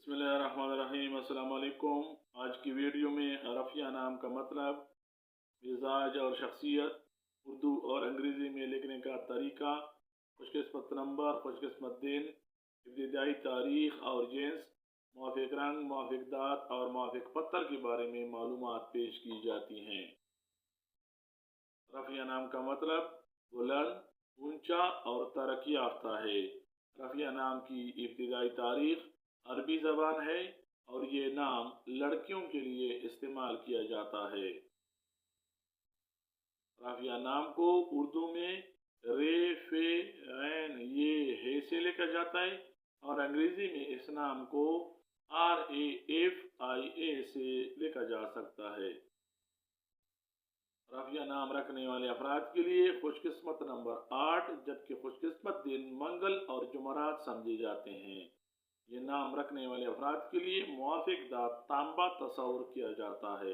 बिस्मिल्लाहिर्रहमानिर्रहीम। अस्सलाम वालेकुम। आज की वीडियो में रफ़िया नाम का मतलब, मिजाज और शख्सियत, उर्दू और अंग्रेज़ी में लिखने का तरीका, खुशकिस्मत नंबर, खुशकिस्मत दिन, इब्तिदाई तारीख़ और जिन्स, मुआफ़िक रंग, मुआफ़िक दात और मुआफ़िक पत्थर के बारे में मालूमात पेश की जाती हैं। रफ़िया नाम का मतलब बुलंद, ऊंचा और तरक्की याफ्ता है। रफ़िया नाम की इब्तिदाई तारीख़ अरबी ज़बान है और ये नाम लड़कियों के लिए इस्तेमाल किया जाता है। रफ़िया नाम को उर्दू में रे, फे, ऐन, ये, हे से लिखा जाता है और अंग्रेज़ी में इस नाम को RAFIA से लिखा जा सकता है। रफ़िया नाम रखने वाले अफराद के लिए खुशकिस्मत नंबर 8, जबकि खुशकिस्मत दिन मंगल और जुमरात समझे जाते हैं। ये नाम रखने वाले अफराद के लिए मुआफ़िक दात तांबा तस्वुर किया जाता है।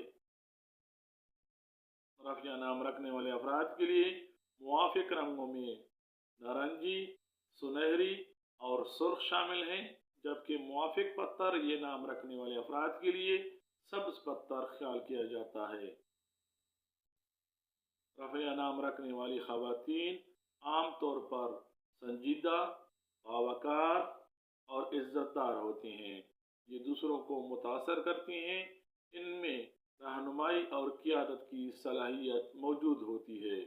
रफ़िया नाम रखने वाले अफराद के लिए मुआफ़िक रंगों में नारंगी, सुनहरी और सुर्ख शामिल हैं, जबकि मुआफ़िक पत्थर ये नाम रखने वाले अफराद के लिए सब्ज़ पत्थर ख्याल किया जाता है। रफ़िया नाम रखने वाली ख़वातीन आम तौर पर संजीदा, बावकार और इज़्ज़तदार होती हैं। ये दूसरों को मुतासर करती हैं। इनमें रहनुमाई और क़ियादत की सलाहियत मौजूद होती है।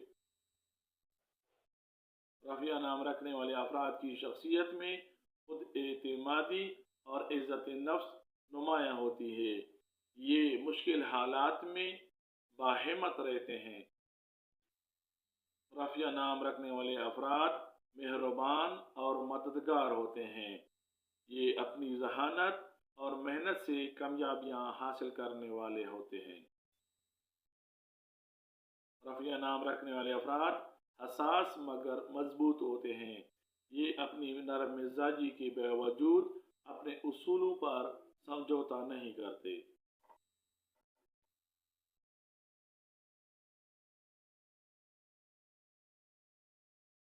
रफ़िया नाम रखने वाले अफराद की शख्सियत में खुद एतमादी और इज़्ज़त नफ्स नुमायाँ होती है। ये मुश्किल हालात में बाहिम्मत रहते हैं। रफ़िया नाम रखने वाले अफराद मेहरबान और मददगार होते हैं। ये अपनी ज़हानत और मेहनत से कामयाबियाँ हासिल करने वाले होते हैं। रफ़िया नाम रखने वाले अफराद हसास मगर मजबूत होते हैं। ये अपनी नरम मिजाजी के बावजूद अपने उसूलों पर समझौता नहीं करते।